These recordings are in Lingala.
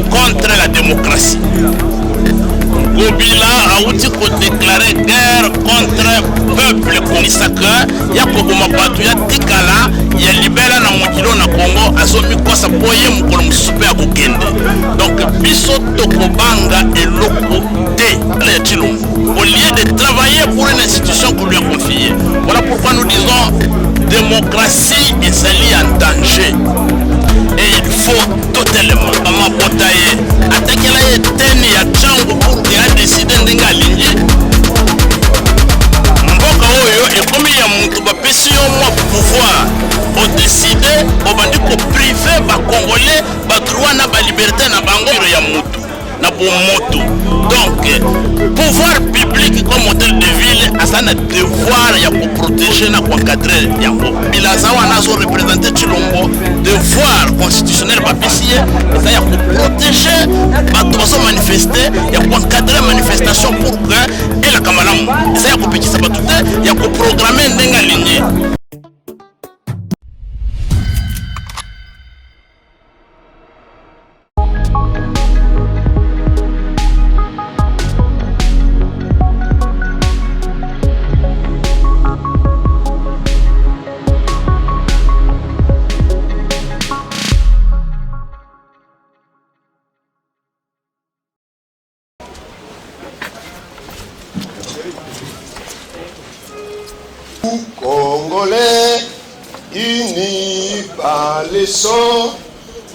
contre la démocratie. Kabila a outi ko déclarer guerre contre peuple congolais. Ya ko boma batu ya tikala ya libela na mokilo na Congo azomi kosa boye mukolo musupe ya kokende. Donc biso tokobanga eloko te le Chilombo. Au lieu de travailler pour une institution qu'on lui a confiée. Voilà pourquoi nous disons démocratie est celle en danger. Et il faut totalement amabotaye attaquer la teni ya chango pour qu'il a décidé ndenga lingi mboka oyo ekomi ya mutu bapesi yo mwa pouvoir o décider obandi ko priver ba congolais ba droit na ba liberté na bango ya mutu na bomoto. Donc pouvoir public comme hôtel de ville a un devoir ya ko protéger na ko encadrer yango bilazawa nazo représenter Chilombo devoir constitutionnel papier ça ya ko protéger bato baso manifester ya ko encadrer manifestation pour que et la kamalamu ça ya ko pikisa bato te ya ko programmer ndenga ligne. Congolais, unis par les sons,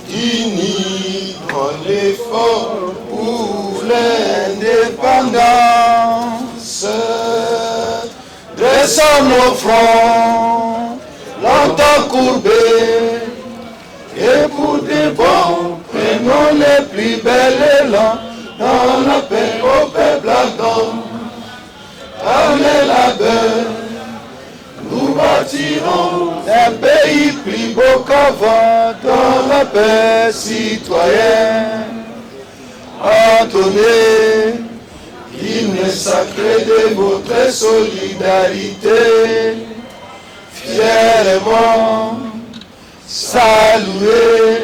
unis dans l'effort pour l'indépendance. Dressons nos fronts, longtemps courbés, et pour des bons, prenons les plus belles élans dans la paix au peuple ardent. Par les labeurs, nous bâtirons un pays plus beau qu'avant dans la paix citoyenne. Entonnez l'hymne sacré de votre solidarité. Fièrement saluez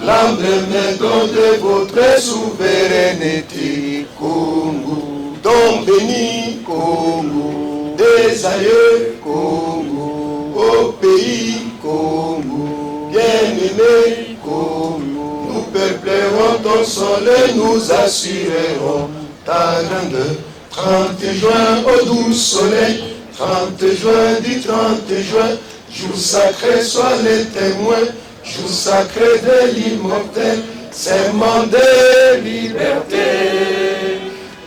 l'emblème de votre souveraineté. Congo, don béni Congo, des aïeux Congo, au pays Congo, bien-aimé Congo. Nous peuplerons ton sol et nous assurerons ta grandeur. 30 juin au doux soleil, 30 juin du 30 juin, jour sacré soit les témoins, jour sacré de l'immortel, serment de liberté,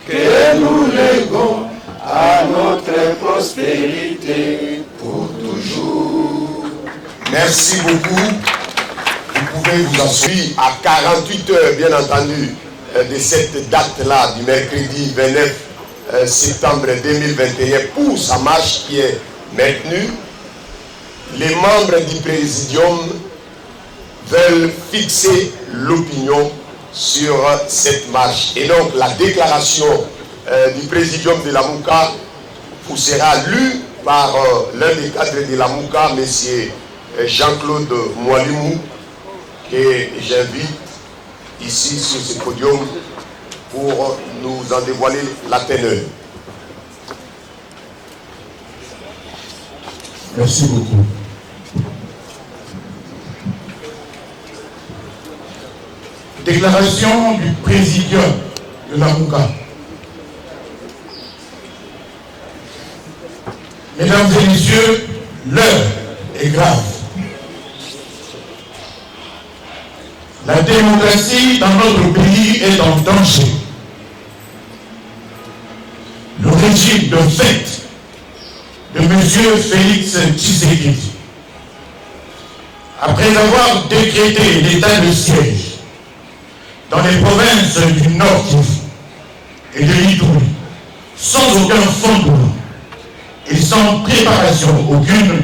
que nous léguons à notre prospérité pour toujours. Merci beaucoup. Vous pouvez vous asseoir à 48 heures, bien entendu, de cette date-là, du mercredi 29 septembre 2021, pour sa marche qui est maintenue. Les membres du Présidium veulent fixer l'opinion sur cette marche. Et donc, la déclaration du Présidium de la Mouka vous sera lue par l'un des cadres de la Mouka, M. Jean-Claude Moualimou, que j'invite ici sur ce podium pour nous en dévoiler la teneur. Merci beaucoup. Déclaration du Présidium de la Mouka. Mesdames et messieurs, l'heure est grave. La démocratie dans notre pays est en danger. Le régime de fait de M. Félix Tshisekedi, après avoir décrété l'état de siège dans les provinces du Nord et de l'Ituri, sans aucun fondement et sans préparation aucune,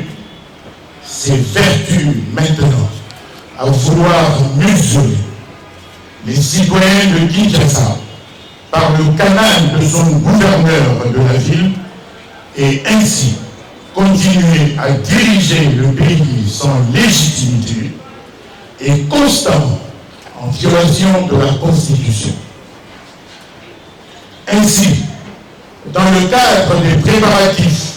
s'évertue maintenant à vouloir museler les citoyens de Kinshasa par le canal de son gouverneur de la ville et ainsi continuer à diriger le pays sans légitimité et constamment en en violation de la Constitution. Ainsi, dans le cadre des préparatifs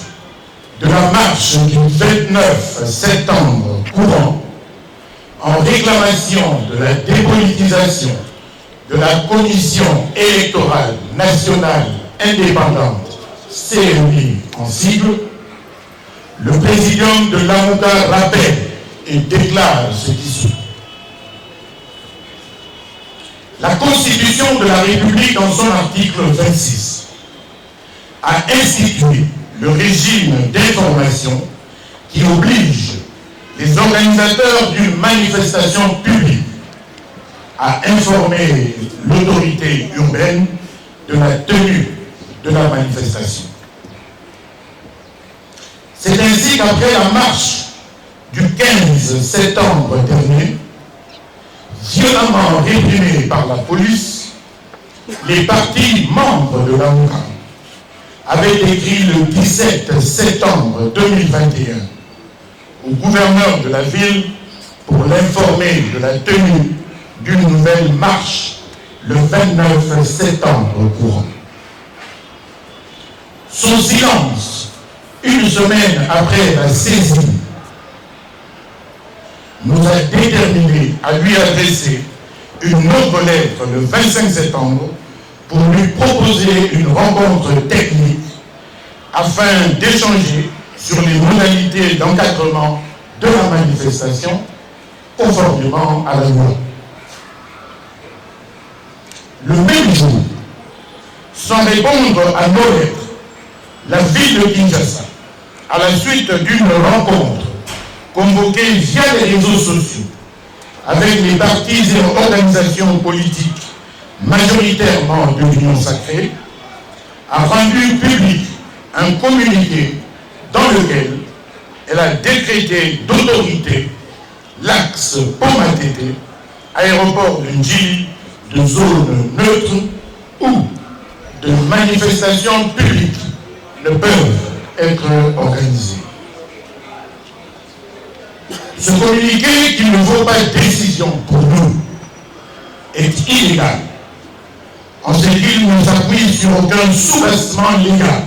de la marche du 29 septembre courant, en réclamation de la dépolitisation de la Commission électorale nationale indépendante, CEI en sigle, le présidium de l'AMUCA rappelle et déclare ceci suit. La Constitution de la République, dans son article 26, a institué le régime d'information qui oblige les organisateurs d'une manifestation publique à informer l'autorité urbaine de la tenue de la manifestation. C'est ainsi qu'après la marche du 15 septembre dernier, violemment réprimée par la police, les partis membres de l'AMUCA avaient écrit le 17 septembre 2021 au gouverneur de la ville pour l'informer de la tenue d'une nouvelle marche le 29 septembre courant. Son silence, une semaine après la saisie, nous a déterminés à lui adresser une autre lettre le 25 septembre pour lui proposer une rencontre technique afin d'échanger sur les modalités d'encadrement de la manifestation conformément à la loi. Le même jour, sans répondre à nos lettres, la ville de Kinshasa, à la suite d'une rencontre convoquée via les réseaux sociaux avec les partis et organisations politiques majoritairement de l'Union sacrée, a rendu public un communiqué dans lequel elle a décrété d'autorité l'axe Pont-Matete, aéroport de Njili, de zone neutre où de manifestations publiques ne peuvent être organisées. Ce communiqué, qui ne vaut pas décision pour nous, est illégal, en ce qu'il ne s'appuie sur aucun soubassement légal.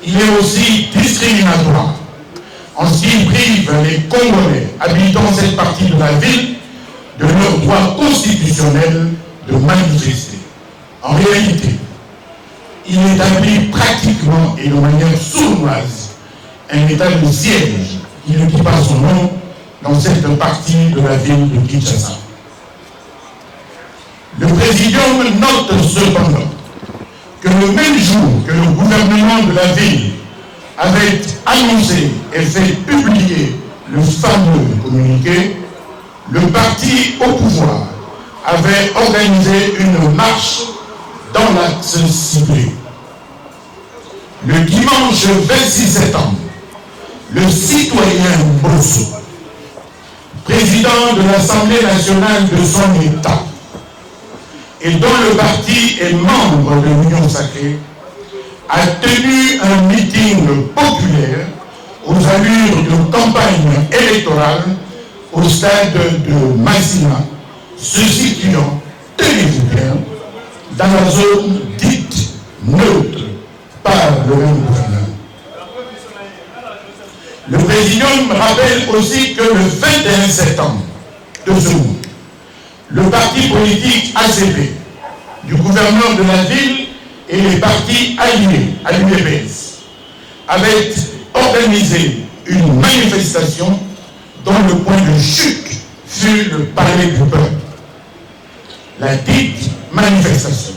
Il est aussi discriminatoire, en ce qu'il prive les Congolais habitant cette partie de la ville de leur droit constitutionnel de manifester. En réalité, il établit pratiquement et de manière sournoise un état de siège qui ne dit pas son nom dans cette partie de la ville de Kinshasa. Le présidium note cependant que le même jour que le gouvernement de la ville avait annoncé et fait publier le fameux communiqué, le parti au pouvoir avait organisé une marche dans l'axe ciblé. Le dimanche 26 septembre, le citoyen Bosso, président de l'Assemblée nationale de son État, et dont le parti est membre de l'Union sacrée, a tenu un meeting populaire aux allures de campagne électorale au stade de Massina, se situant, tenez-vous bien, dans la zone dite neutre par le même gouverneur. Le présidium rappelle aussi que le 21 septembre de ce mois, le parti politique ACP du gouverneur de la ville et les partis alliés à l'UDPS avaient organisé une manifestation dont le point de chute fut le palais du peuple. La dite manifestation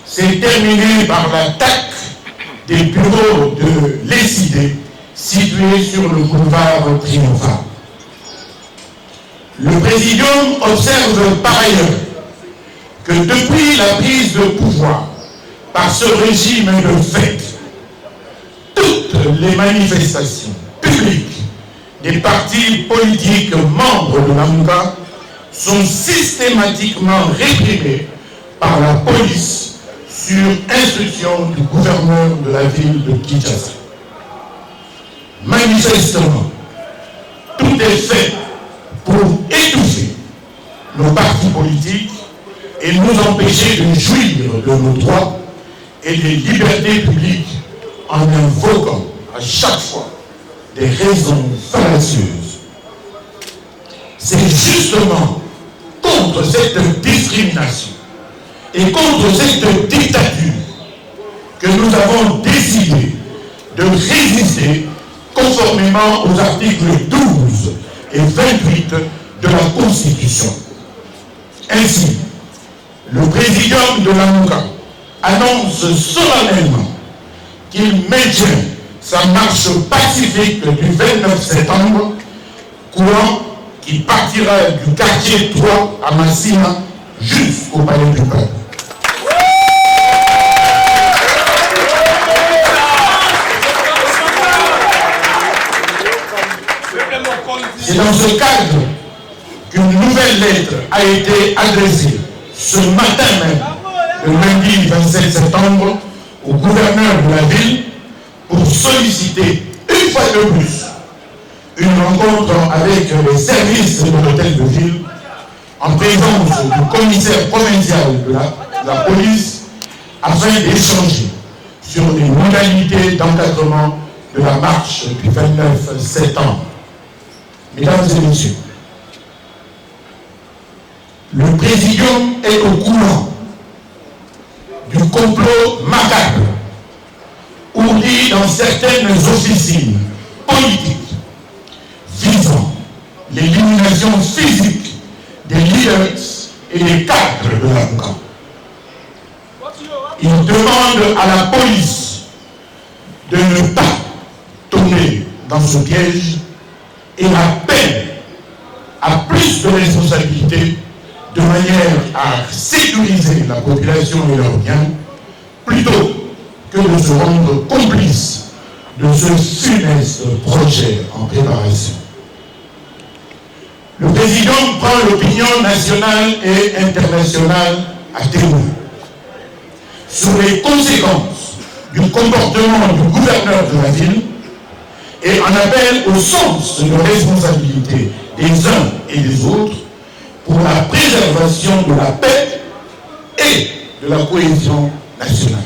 s'est terminée par l'attaque des bureaux de l'ECID situés sur le boulevard Triomphal. Le présidium observe par ailleurs que depuis la prise de pouvoir par ce régime de fait, toutes les manifestations publiques des partis politiques membres de l'AMUCA sont systématiquement réprimées par la police sur instruction du gouverneur de la ville de Kinshasa. Manifestement, tout est fait pour étouffer nos partis politiques et nous empêcher de jouir de nos droits et des libertés publiques en invoquant à chaque fois des raisons fallacieuses. C'est justement contre cette discrimination et contre cette dictature que nous avons décidé de résister conformément aux articles 12 et 28 de la Constitution. Ainsi, le présidium de la MOUCA annonce solennellement qu'il maintient sa marche pacifique du 29 septembre, courant qui partira du quartier 3 à Massina jusqu'au palais du peuple. C'est dans ce cadre qu'une nouvelle lettre a été adressée ce matin même, le lundi 27 septembre, au gouverneur de la ville pour solliciter une fois de plus une rencontre avec les services de l'hôtel de ville en présence du commissaire provincial de la police afin d'échanger sur les modalités d'encadrement de la marche du 29 septembre. Mesdames et messieurs, le présidium est au courant du complot macabre ourdi dans certaines officines politiques visant l'élimination physique des leaders et des cadres de la MOUCA. Il demande à la police de ne pas tomber dans ce piège et appelle à plus de responsabilité de manière à sécuriser la population et leurs biens plutôt que de se rendre complice de ce funeste projet en préparation. Le président prend l'opinion nationale et internationale à témoin sur les conséquences du comportement du gouverneur de la ville et en appelle au sens de responsabilité des uns et des autres pour la préservation de la paix et de la cohésion nationale.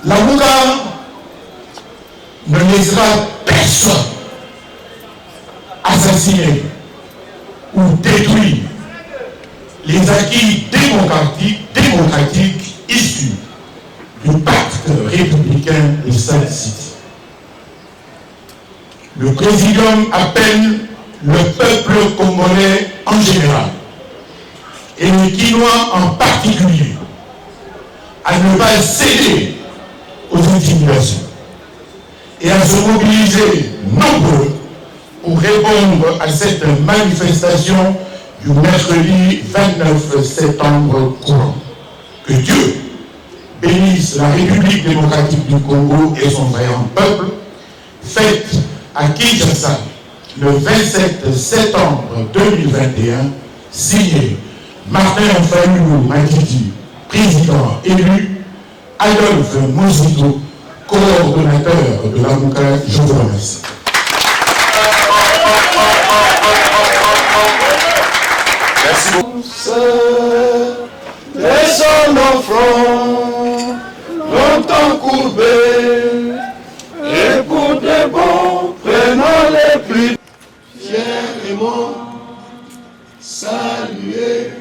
La MOUCA ne laissera personne assassiner ou détruire les acquis démocratiques issus du pacte républicain de Sun City. Le présidium appelle le peuple congolais en général et les Quinois en particulier à ne pas céder aux intimidations et à se mobiliser nombreux pour répondre à cette manifestation du mercredi 29 septembre courant. Que Dieu bénisse la République démocratique du Congo et son vaillant peuple, fête à Kinshasa le 27 septembre 2021, signé Martin Fayulu Matidi, président élu, Adolphe Mosito, coordonnateur de la MOUCA. Je vous remercie. Merci beaucoup. Laissons nos fronts longtemps courbés et pour de bon, prenons les plus fièrement saluer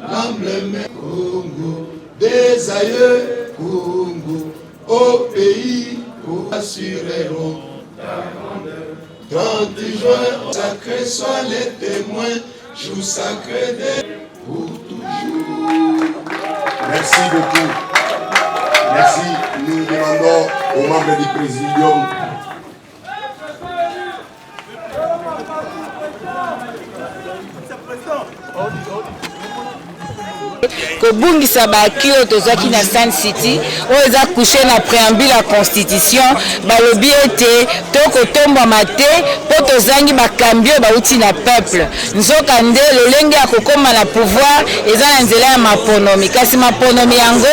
l'emblème Congo des aïeux Congo au pays où assureront ta grandeur. 30 juin, sacré soit les témoins, jour sacré des pour toujours. Merci beaucoup. Merci. Nous demandons aux membres du présidium. kobungisa baki oyo tozwaki na Sun City oyo eza couché na préambule ya constitution balobi ete tokotombwama te mpo tozangi bakambi oyo bauti na peuple nzoka nde lolenge ya kokoma na pouvoir eza na nzela ya maponomi kasi maponomi yango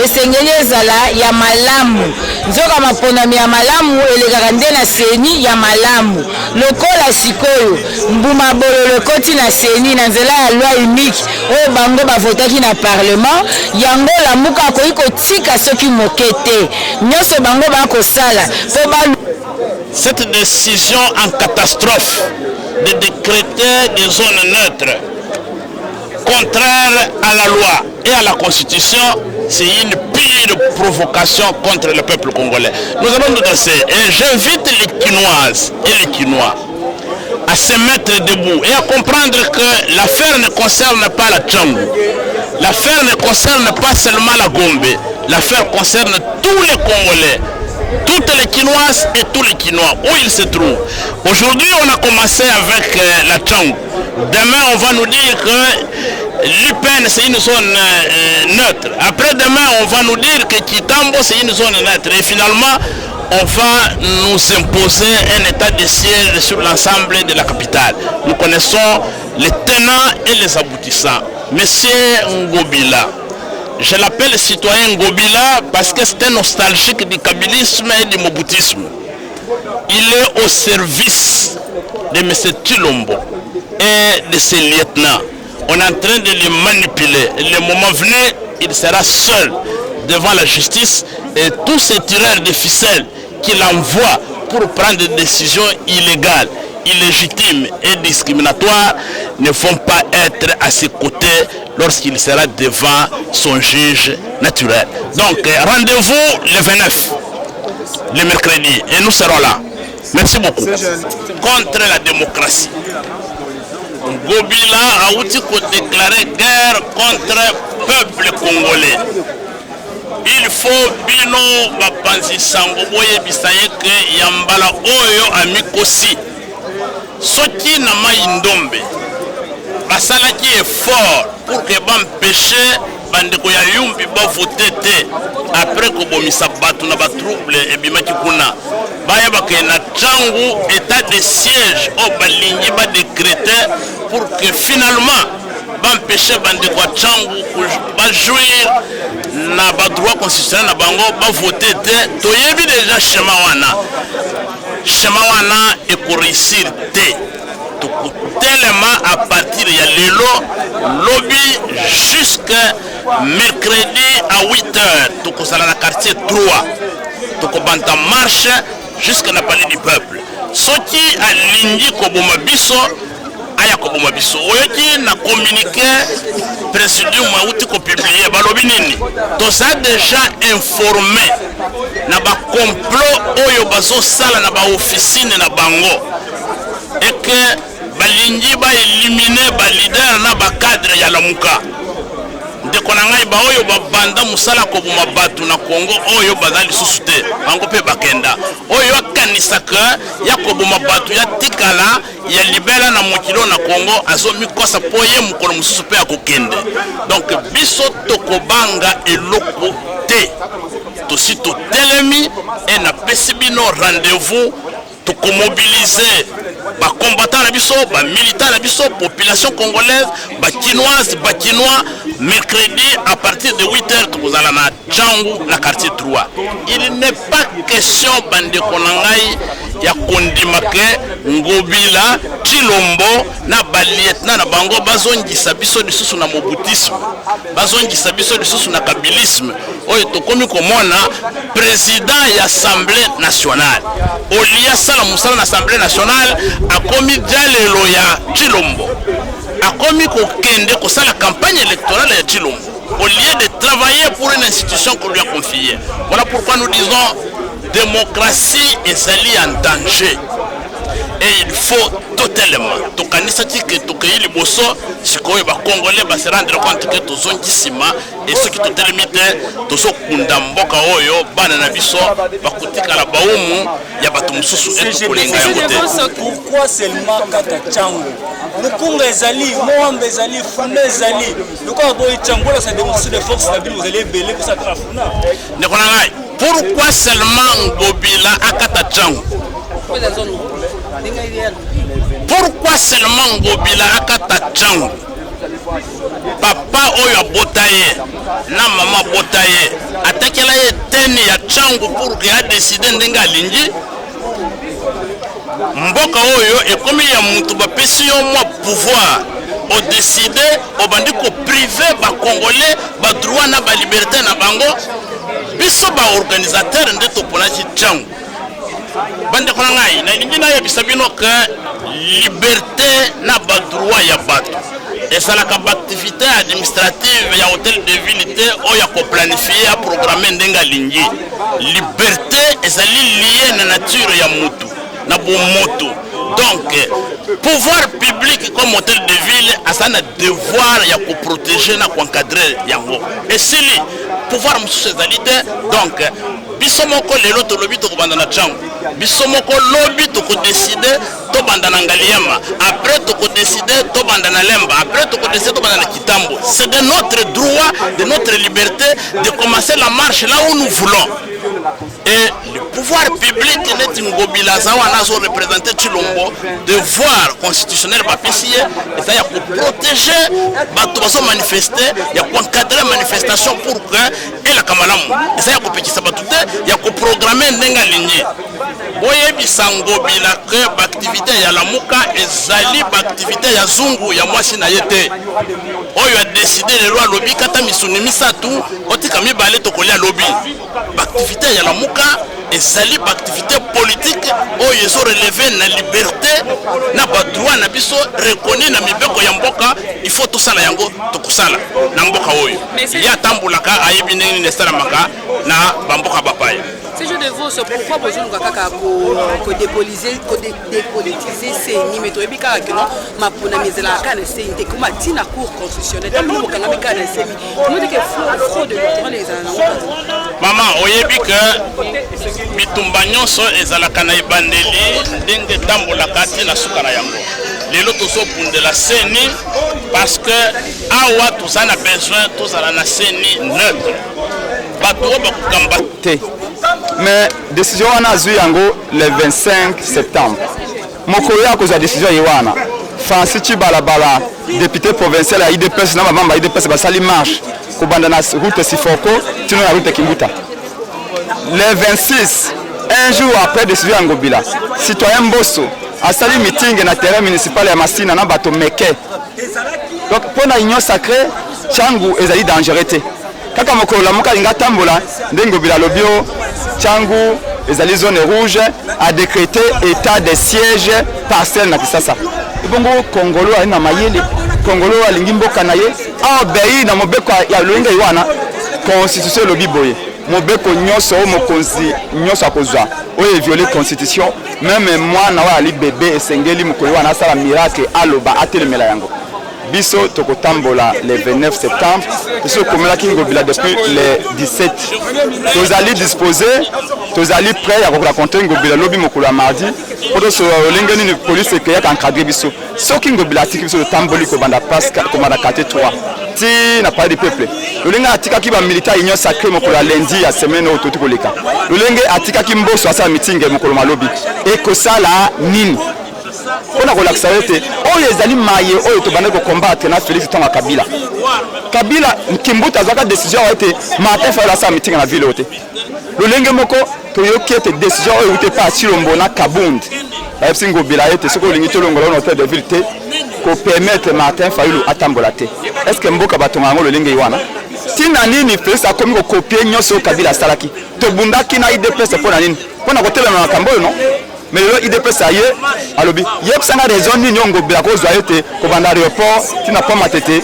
esengeli ezala ya malamu nzoka maponomi ya malamu elekaka nde na seni ya malamu lokola sikoyo mbuma bololo ekoti na seni na nzela ya loi unique oyo bango bavotaki na parlement yango lamuka akoki kotika soki moke te nyonso bango bakosala mpo Cette décision en catastrophe de décréter des zones neutres contraires à la loi et à la constitution, c'est une pire provocation contre le peuple congolais. Nous allons nous danser et j'invite les Quinoises et les Quinois à se mettre debout et à comprendre que l'affaire ne concerne pas la Tchangou. L'affaire ne concerne pas seulement la Gombe. L'affaire concerne tous les Congolais, toutes les Quinoises et tous les Quinois, où ils se trouvent. Aujourd'hui, on a commencé avec la Tchangou. Demain, on va nous dire que l'UPN, c'est une zone neutre. Après-demain, on va nous dire que Kitambo, c'est une zone neutre. Et finalement, on va nous imposer un état de siège sur l'ensemble de la capitale. Nous connaissons les tenants et les aboutissants. Monsieur Ngobila, je l'appelle citoyen Ngobila parce que c'est un nostalgique du kabylisme et du moboutisme. Il est au service de M. Tshilombo et de ses lieutenants. On est en train de les manipuler. Le moment venu, il sera seul devant la justice et tous ces tireurs de ficelles qu'il envoie pour prendre des décisions illégales, illégitimes et discriminatoires ne vont pas être à ses côtés lorsqu'il sera devant son juge naturel. Donc rendez-vous le 29, le mercredi, et nous serons là. Merci beaucoup. Contre la démocratie. Ngobila a aussi déclaré guerre contre le peuple congolais. Il faut bino bapanzi sango boye bisaye ke yambala oyo amikosi soki na mai ndombe basalaki effort pour que bampêcher bandeko ya yumbi bavote te après kobomisa bato na batrouble ebimaki kuna bayebaka na Tchangou état de siège o balingi badécréter pour que finalement bampêcher bandeko ya Tchangou bajouir na badroit constitutionnel na bango bavote te toyebi déjà schéma wana ekoréussir te tellement à partir ya lelo lobby jusqu'à mercredi à 8h tokozala na quartier 3 tokobanta marche jusqu'à na palais du peuple soki alingi koboma biso aya koboma biso oyoki na communiqué présidium auti ko publier balobi nini toza déjà informé na ba complot oyo bazosala na ba officine na bango et que balingi ba éliminer ba leader na ba cadre ya lamuka ndeko na ngai ba oyo babanda musala koboma batu na Congo oyo bazali susu te bango pe bakenda oyo akanisaka ya koboma batu ya tikala ya libela na mokilo na Congo azomi kosa poye mukolo mususu pe akokende donc biso tokobanga eloko te tosi totelemi et na pesibino rendez-vous tokomobiliser ba combattants na biso ba militants na biso population congolaise ba Quinoises ba Quinois mercredi à partir de 8h tozala na Tchangou na quartier 3. Il n'est pas question bandeko na ngai ya kondimake Ngobila Tshilombo na ba lieutenant na bango bazongisa biso lisusu na moboutisme bazongisa biso lisusu na kabylisme oyo tokomi komona président ya Assemblée nationale olia sala musala na Assemblée nationale akomi dialelo ya Tshilombo akomi kokende kosala campagne électorale ya Tshilombo au lieu de travailler pour une institution qu'on lui a confiée. Voilà pourquoi nous disons démocratie ezali en danger. et il faut totalement tokanisa tike tokei liboso sikoyo ba congolais ba se rendre compte que tozongisima et ce qui totelimite tozokunda mboka oyo bana na biso bakutika la baumu ya bato mususu eto kolinga yango te. Pourquoi seulement kata chango Lukunga ezali, Moamba ezali, Funda ezali. Lukunga boy chango la sa démonstration de force la ville vous allez belé pour ça tra Funda. Nekonangai, pourquoi seulement Ngobila akata chango? Pourquoi seulement Ngobila akata chango? Papa oyo abotaye na mama botaye atakela ye teni ya chango pour que a décider ndenga lingi mboka oyo ekomi ya mutu bapesi yo mwa pouvoir o décider o bandi ko privé ba congolais ba droit na ba liberté na bango biso ba organisateur nde to pona ci chango bande ko ngai na lingi na ye bisabino ka liberté na ba droit ya bato. Et ça la activité administrative ya hôtel de ville te o ya ko planifier a programmer ndenga lingi liberté ezali lié na nature ya mutu na bomoto. Donc pouvoir public comme hôtel de ville a ça na devoir ya ko protéger na ko encadrer yango et si li pouvoir mususu ezali te donc biso moko lelo to lobi to kobanda na chango biso moko lobi to ko décider to banda na ngaliema après to ko décider to banda na lemba après to ko décider to banda na kitambo. C'est de notre droit, de notre liberté de commencer la marche là où nous voulons. Et le pouvoir public n'est Ngobila zawa nazo représenter Chilombo, devoir constitutionnel papier et ça y a pour protéger bato baso manifester, il y a pour encadrer manifestation pour que et la kamalamu et ça y a pour petit sabatute, il y a pour programmer ndenga ligne. Boye bisangobila que activité ya la muka ezali activité ya zungu ya mwasi na yete. Oyo a décidé le loi lobby kata misuni misatu otika mibale to kolia lobby. Activité ya la muka ezali activité politique oyo ezo relever na liberté na ba droit na biso reconnu na mibeko ya mboka, il faut tout ça la yango to kusala na mboka oyo. Ya tambulaka ayebi nini nesala maka na bamboka bapaya. Si je devons ce pourquoi besoin de dépolitiser ces mais tu es bien que non ma pour la mise la canne c'est comme a dit la cour constitutionnelle dans le canal canne c'est nous dit que fraude de les maman oyebi que bitumba nyonso ezalaka na ibandeli ndenge tambola kati na suka na yango lelo tozo pundela seni parce que awa tozana besoin tozala na seni neutre bato bakukamba te. Mais décision on a eu yango le 25 septembre. Mokolo ya koza décision yewana. Francis Chibalabala, député provincial à IDPS na mama IDPS basali marche ko banda na route Sifoko, tino na route Kimbuta. Le 26, un jour après décision ya Ngobila, citoyen Mbosso a sali meeting na terrain municipal ya Masina na bato meke. Donc pour la union sacrée, changu ezali dangereux. Kaka mokolo la muka linga tambola ndengo bila lobio changu ezali zone rouge a décrété état de siège partiel na Kisasa. Ibongo Kongolo na mayele Kongolo alingi mboka na ye a obéi na mobeko ya loinga iwana constitution lobi boye mobeko nyonso mokonzi nyonso akozwa oye violer constitution même moi na wa ali bébé esengeli mokolo wana sala miracle aloba atelemela yango. Biso tokotambola le 29 septembre, biso komela Ngobila depuis le 17. Tous allez disposer, tous allez prêts à raconter Ngobila lobby mokolo mardi. Pour ce lengeni ni police qui a encadré biso. Ce qui Ngobila tiki biso tamboli ko banda passe komanda 4-3. Ti na pas de peuple. Le lenga atika ki ba militaire union sacrée mokolo lundi ya semaine au tout koleka. Le lenga atika ki mboso asa meeting mokolo malobi. Et que ça là nini. On a relaxé oyo ezali maye oyo to bande ko combattre na Félix Tonga Kabila. Kabila Kimbuta azaka décision a été matin fa la sa meeting na ville ote. Le lenge moko to yokete décision oyo ute pas Chilombo na Kabundi. La FC Ngobila ete soko lingi to longola na hôtel de ville te ko permettre Martin Fayulu atambola te. Est-ce que mboka batonga ngo le lenge iwana? Tina nini Félix akomi ko copier nyoso Kabila salaki. To bundaki na IDPS pona nini? Pona ko telema na kambo non? Mais le IDPS aye alobi yep sanga raison ni Ngobila ko zwa yote ko banda aéroport tina pas matete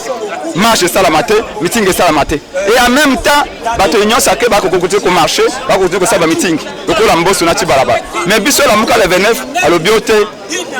marche esalama te meeting esalama te et en même temps bato nyonso ake bakokokote ko marché bakokote kosala meeting lokola mboso nati balabala mais biso lamuka le 29 alobi ote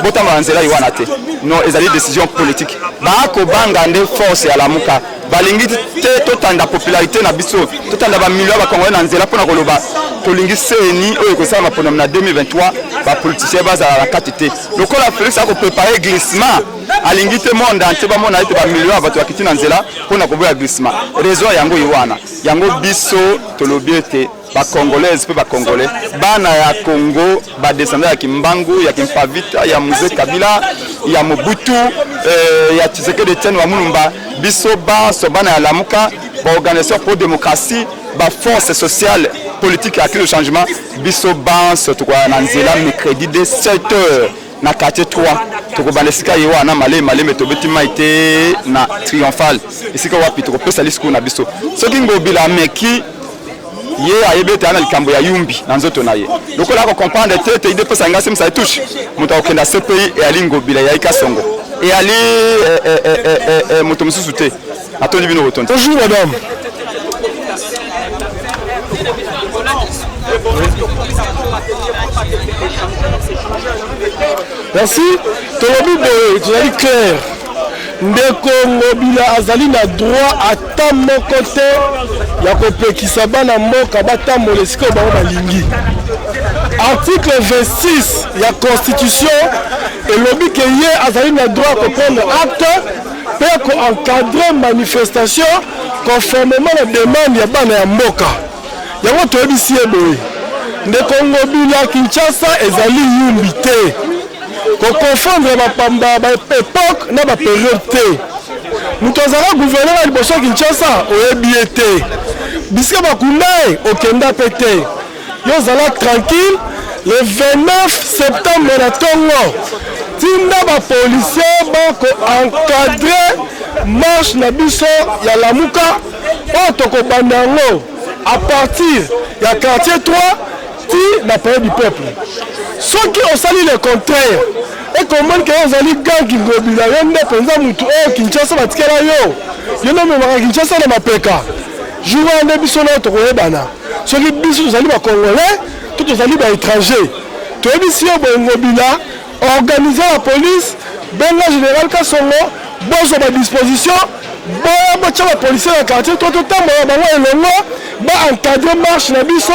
botamba nzela iwana te non ezali décision politique bakobanga nde force ya lamuka balingi te totanda popularité na biso totanda bamilio ya bakongole na nzela mpona koloba tolingi seni oyo ekosala maponami na 2023 bapoliticien bazala na kati te lokola Félix akoprépare glissement alingi te monde ante bamona ete bamilio ya bato bakiti na nzela mpona koboya glissement raison yango iwana yango biso tolobi ete bakongolaise mpe bakongolais bana ya Congo badescendant ya Kimbangu ya Kimpavita ya Mzee Kabila ya Mobutu ya Tshisekedi Etienne wa Mulumba biso baso bana ya lamuka baorganisation pour démocratie baforce sociale politique ya le changement biso baso tokoya na nzela mercredi de 7h na quartier 3 tokobanda esika ye wana maleme tobeti maite na triomphal esika wapi tokopesa lisiko na biso soki ngobila meki ye ayebi ete ana likambo ya yumbi na nzoto na ye lokola akokomprendre te ete idepesa ngasi msa etushe moto akokenda CPI eyali ngobila ya Ikasongo eyali moto mosusu te atondi bino botondi. Bonjour madame. Merci. Tolobi boye, tu as dit clair. Ndeko Ngobila azali na droit ata moko te ya kopekisa bana mboka batambola esika bango balingi. Article 26 ya constitution elobi ke ye azali na droit koprendre acte pe ko encadrer manifestation conformément la demande ya bana ya mboka. Yango toyebisi ye boye. Ndeko Ngobila Kinshasa ezali yumbi te. Qu'on confondre ma époque na ma période te. Nous avons gouverné à l'Iboso Kinshasa au EBT. Bisque Bakoundae au Kenda pété. Nous allons tranquille le 29 septembre na Tongo. Tinda ba policier ba encadrer marche na biso ya Lamuka o toko bandango à partir ya quartier 3 ti na période du peuple. Ceux qui ont sali le contraire et comment que vous allez gagner Ngobila yonde penza mutu o Kinshasa batikela yo no me Kinshasa na mapeka jour ande biso na to koyebana soki biso tozali ba congolais tout tozali ba étranger to ebisi yo Ngobila organiser la police benga général Kasongo bozo ba disposition boya bocha ba policier na quartier to tambola bango elongo ba encadrer marche na biso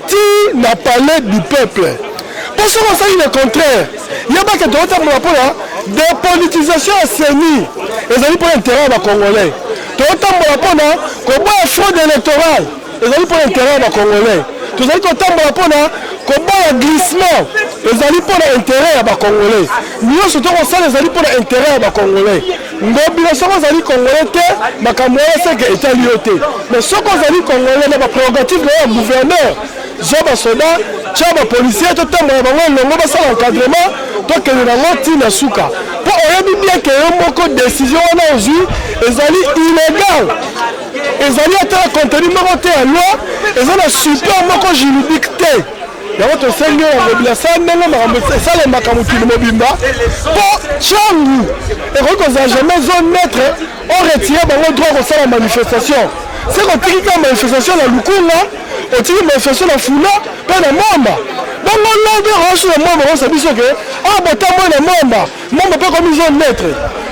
ti na palais du peuple. Pour ce qu'on sait le contraire, il y a pas que d'autres pour la dépolitisation à CENI. Ils allaient pour l'intérêt des Congolais. D'autres pour la combat fraude électorale. Ils allaient pour l'intérêt des Congolais. Tous allez pour la combat glissement. Ils allaient pour l'intérêt des Congolais. Nous surtout on sait les allaient pour l'intérêt des Congolais. Ngobila soko zali Congolais te, makamwa c'est que état lioté. Mais soko zali Congolais na prérogative de gouverneur. Zoba soda, tchaba policier, tout le monde a un encadrement, tout le monde a un souka. Pour on bien que beaucoup de décisions on a aujourd'hui, elles sont illégales. Elles ont été contenues à loi, elles ont un super beaucoup juridique. Il y a votre seigneur en mobilisation, ça les makamuti de Mobimba. Pour Tchangou, et qu'on n'a jamais zone maître, on retire le droit de faire la manifestation. C'est qu'on tire la manifestation dans le Lukunga. On tire manifestation dans Fula, pas dans Mamba. Donc on l'a reçu le Mamba, on s'est dit que ah bah t'as moins de Mamba peut comme ils ont naître.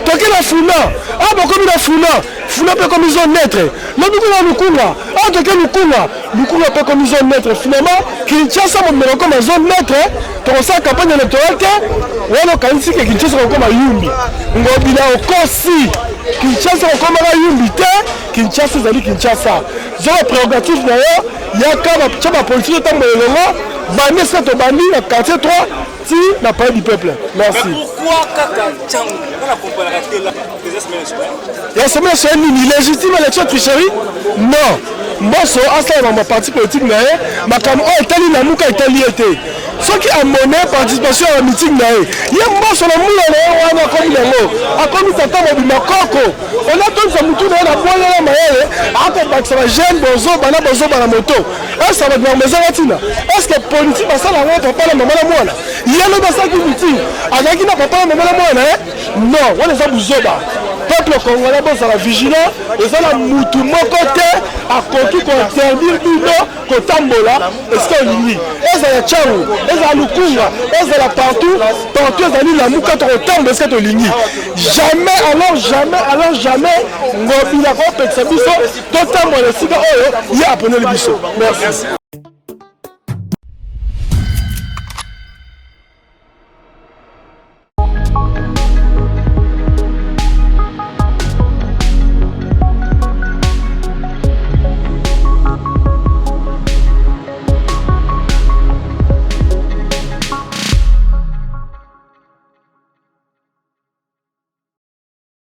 Tant qu'il a Fula, ah bah comme il a Fula peut comme ils ont naître. Le Lukunga, ah tant qu'il Lukunga peut comme ils ont naître. Finalement, Kinshasa mon comme ils ont naître. Pour ça campagne électorale que on a quand même que Kinshasa comme à Yumbi. Ngobila au Kosi. Kinshasa comme à Yumbi te, Kinshasa zali Kinshasa. J'ai la prérogative d'ailleurs. Il y a quand même politique de temps bani cette bani na quartier 3 si la parole du peuple. Merci. Mais pourquoi Kaka Tchangou on a comparé la la semaine c'est une légitime élection tricherie? Non. Moi so asa dans ma parti politique na makambo etali na muka etali été. Ceux qui ont monnaie participation à la meeting na il y a moi sur le moule na wana comme nango. A comme tata mobima koko. On a tous que mutu na na boya na mayele ako bakisa ba jeune bozo bana moto est-ce que ba maison tina est-ce que politique basala ngo papa na mama na mwana yelo basaki mutu azaki na papa na mama na mwana non on les a buzoba peuple congolais bozala vigilant ezala mutu moko te akoki ko interdire bino kotambola est-ce que olingi ezala changu ezala lukunga ezala partout ezali la muka to kotambola est-ce que olingi jamais ngobila ko pekisa biso totambola sika oyo ye aponeli biso merci.